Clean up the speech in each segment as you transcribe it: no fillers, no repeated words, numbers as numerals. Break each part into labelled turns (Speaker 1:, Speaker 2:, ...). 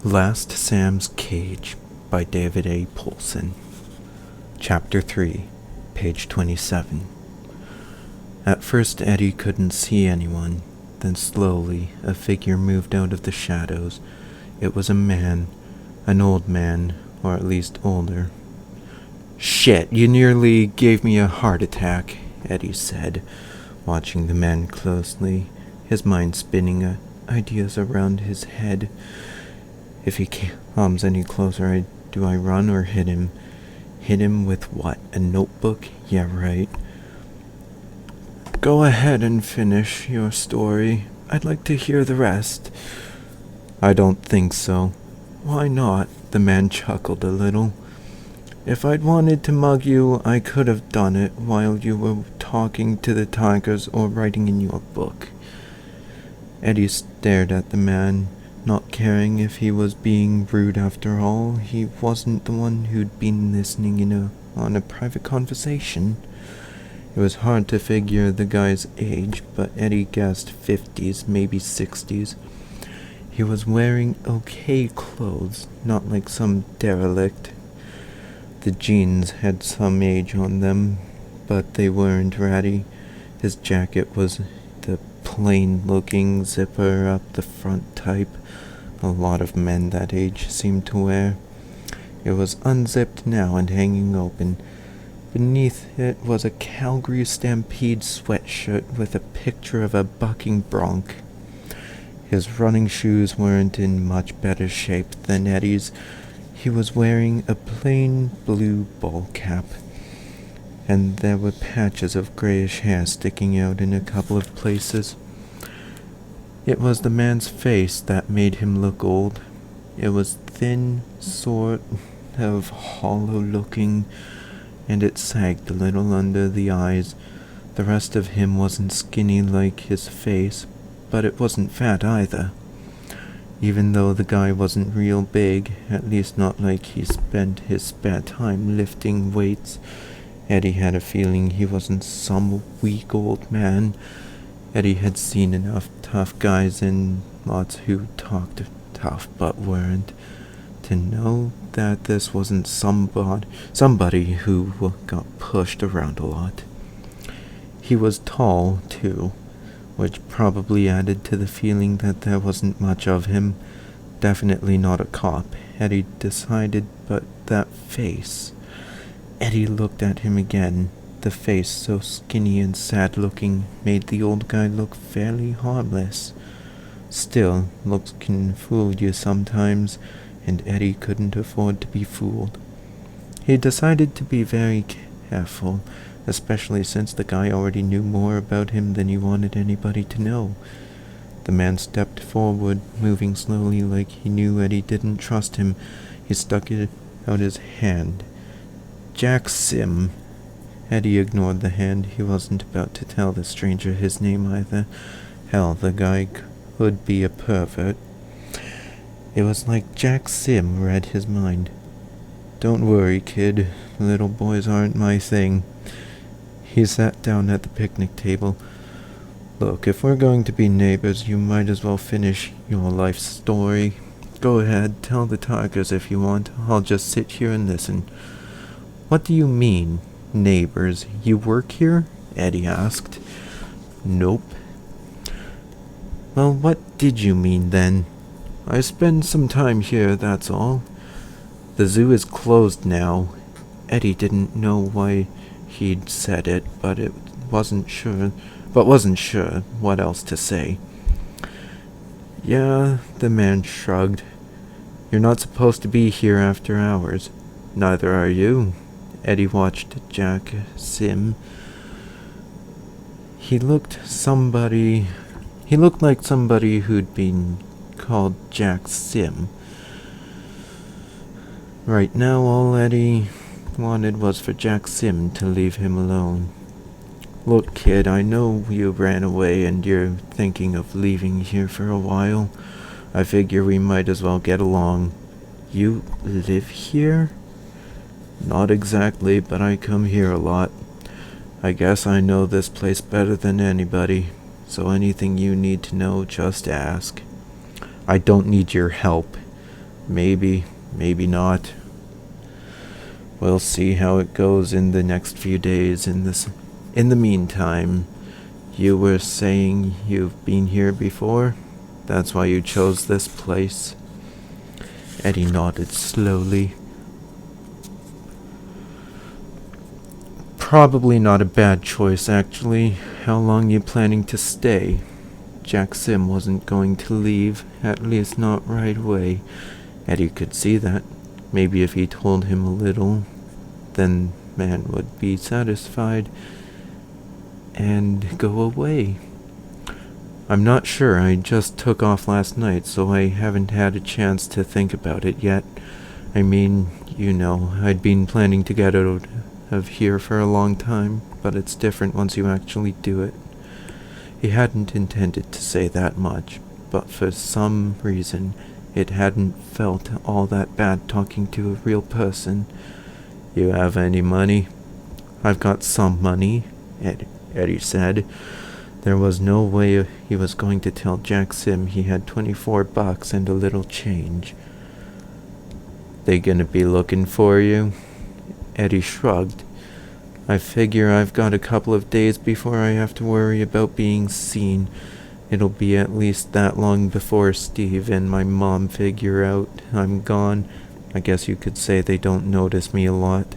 Speaker 1: Last Sam's Cage by David A. Poulson. Chapter 3, page 27. At first Eddie couldn't see anyone. Then slowly a figure moved out of the shadows. It was a man, an old man, or at least older. "Shit, you nearly gave me a heart attack," Eddie said, watching the man closely, his mind spinning ideas around his head. If he comes any closer, do I run or hit him? Hit him with what? A notebook? Yeah, right. "Go ahead and finish your story. I'd like to hear the rest." "I don't think so." "Why not?" The man chuckled a little. "If I'd wanted to mug you, I could have done it while you were talking to the tigers or writing in your book." Eddie stared at the man, not caring if he was being rude after all. He wasn't the one who'd been listening on a private conversation. It was hard to figure the guy's age, but Eddie guessed 50s, maybe 60s. He was wearing okay clothes, not like some derelict. The jeans had some age on them, but they weren't ratty. His jacket was the plain-looking zipper up the front type a lot of men that age seemed to wear. It was unzipped now and hanging open. Beneath it was a Calgary Stampede sweatshirt with a picture of a bucking bronc. His running shoes weren't in much better shape than Eddie's. He was wearing a plain blue ball cap, and there were patches of grayish hair sticking out in a couple of places. It was the man's face that made him look old. It was thin, sort of hollow-looking, and it sagged a little under the eyes. The rest of him wasn't skinny like his face, but it wasn't fat either. Even though the guy wasn't real big, at least not like he spent his spare time lifting weights, Eddie had a feeling he wasn't some weak old man. Eddie had seen enough tough guys and lots who talked tough but weren't, to know that this wasn't somebody who got pushed around a lot. He was tall, too, which probably added to the feeling that there wasn't much of him. Definitely not a cop, Eddie decided, but that face. Eddie looked at him again. The face, so skinny and sad-looking, made the old guy look fairly harmless. Still, looks can fool you sometimes, and Eddie couldn't afford to be fooled. He decided to be very careful, especially since the guy already knew more about him than he wanted anybody to know. The man stepped forward, moving slowly like he knew Eddie didn't trust him. He stuck out his hand. "Jack Sim." Eddie ignored the hand. He wasn't about to tell the stranger his name either. Hell, the guy could be a pervert. It was like Jack Sim read his mind. "Don't worry, kid. Little boys aren't my thing." He sat down at the picnic table. "Look, if we're going to be neighbors, you might as well finish your life story. Go ahead, tell the tigers if you want. I'll just sit here and listen." "What do you mean, neighbors? You work here?" Eddie asked. "Nope." "Well, what did you mean then?" "I spend some time here, that's all." "The zoo is closed now." Eddie didn't know why he'd said it, but wasn't sure what else to say. "Yeah," the man shrugged. "You're not supposed to be here after hours." "Neither are you." Eddie watched Jack Sim. He looked like somebody who'd been called Jack Sim. Right now, all Eddie wanted was for Jack Sim to leave him alone. "Look, kid, I know you ran away and you're thinking of leaving here for a while. I figure we might as well get along." "You live here?" "Not exactly, but I come here a lot. I guess I know this place better than anybody, so anything you need to know, just ask." "I don't need your help." Maybe, maybe not. We'll see how it goes in the next few days. In the meantime, you were saying you've been here before? That's why you chose this place? Eddie nodded slowly. Probably not a bad choice, actually. How long you planning to stay? Jack Sim wasn't going to leave, at least not right away. Eddie could see that. Maybe if he told him a little, then man would be satisfied and go away. I'm not sure. I just took off last night, so I haven't had a chance to think about it yet. I mean, I'd been planning to get out of here for a long time, but it's different once you actually do it. He hadn't intended to say that much, but for some reason, it hadn't felt all that bad talking to a real person. You have any money? I've got some money, Eddie said. There was no way he was going to tell Jack Sim he had $24 and a little change. They gonna be looking for you? Eddie shrugged. I figure I've got a couple of days before I have to worry about being seen. It'll be at least that long before Steve and my mom figure out I'm gone. I guess you could say they don't notice me a lot.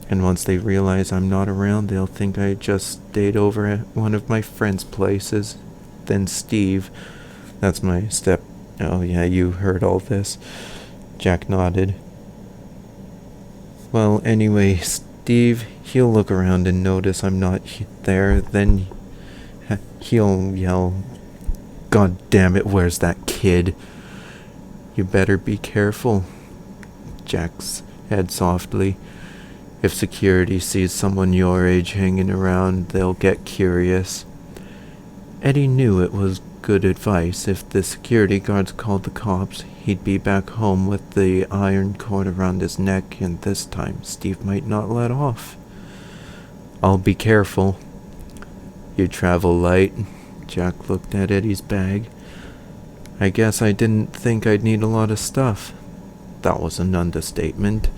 Speaker 1: And once they realize I'm not around, they'll think I just stayed over at one of my friend's places. Then Steve, that's my step... Oh yeah, you heard all this. Jack nodded. Well, anyway, Steve, he'll look around and notice I'm not there. Then he'll yell, God damn it, where's that kid? You better be careful, Jack said softly. If security sees someone your age hanging around, they'll get curious. Eddie knew it was good advice. If the security guards called the cops, he'd be back home with the iron cord around his neck, and this time Steve might not let off. I'll be careful. You travel light? Jack looked at Eddie's bag. I guess I didn't think I'd need a lot of stuff. That was an understatement.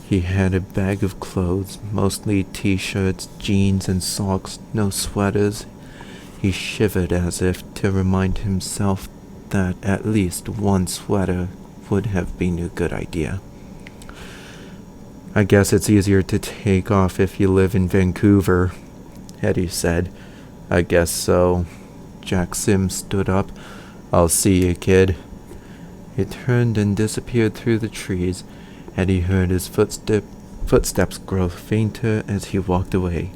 Speaker 1: He had a bag of clothes, mostly t-shirts, jeans, and socks, no sweaters. He shivered as if to remind himself that at least one sweater would have been a good idea. I guess it's easier to take off if you live in Vancouver, Eddie said. I guess so. Jack Sim stood up. I'll see you, kid. He turned and disappeared through the trees. Eddie heard his footsteps grow fainter as he walked away.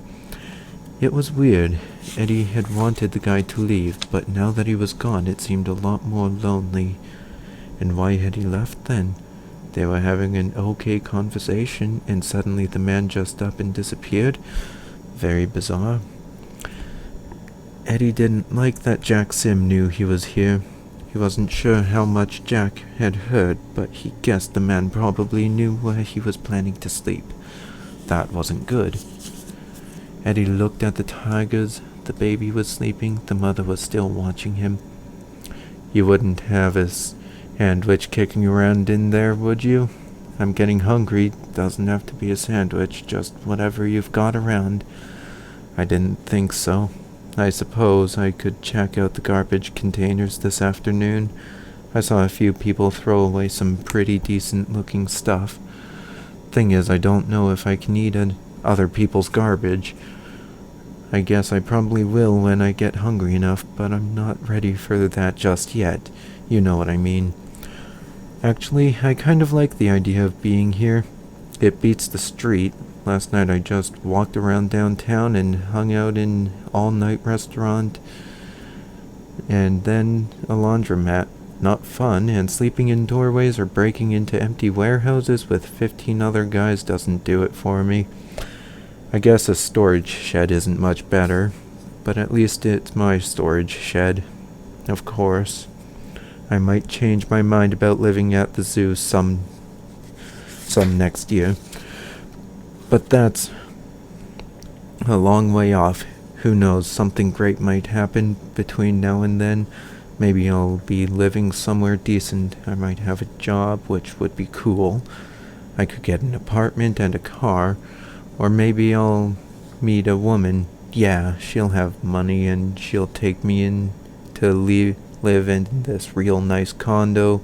Speaker 1: It was weird. Eddie had wanted the guy to leave, but now that he was gone, it seemed a lot more lonely. And why had he left then? They were having an okay conversation, and suddenly the man just up and disappeared? Very bizarre. Eddie didn't like that Jack Sim knew he was here. He wasn't sure how much Jack had heard, but he guessed the man probably knew where he was planning to sleep. That wasn't good. Eddie looked at the tigers. The baby was sleeping. The mother was still watching him. You wouldn't have a sandwich kicking around in there, would you? I'm getting hungry. Doesn't have to be a sandwich, just whatever you've got around. I didn't think so. I suppose I could check out the garbage containers this afternoon. I saw a few people throw away some pretty decent-looking stuff. Thing is, I don't know if I can eat other people's garbage. I guess I probably will when I get hungry enough, but I'm not ready for that just yet. You know what I mean. Actually, I kind of like the idea of being here. It beats the street. Last night I just walked around downtown and hung out in all-night restaurant and then a laundromat. Not fun, and sleeping in doorways or breaking into empty warehouses with 15 other guys doesn't do it for me. I guess a storage shed isn't much better, but at least it's my storage shed. Of course. I might change my mind about living at the zoo some next year. But that's a long way off. Who knows, something great might happen between now and then. Maybe I'll be living somewhere decent. I might have a job, which would be cool. I could get an apartment and a car. Or maybe I'll meet a woman. Yeah, she'll have money and she'll take me in to live in this real nice condo,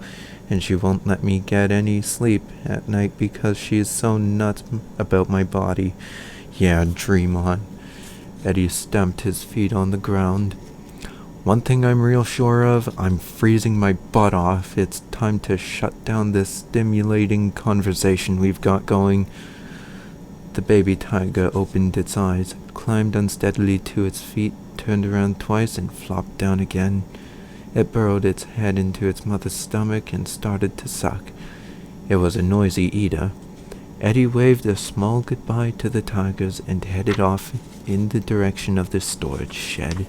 Speaker 1: and she won't let me get any sleep at night because she's so nuts about my body. Yeah, dream on. Eddie stamped his feet on the ground. One thing I'm real sure of, I'm freezing my butt off. It's time to shut down this stimulating conversation we've got going. The baby tiger opened its eyes, climbed unsteadily to its feet, turned around twice, and flopped down again. It burrowed its head into its mother's stomach and started to suck. It was a noisy eater. Eddie waved a small goodbye to the tigers and headed off in the direction of the storage shed.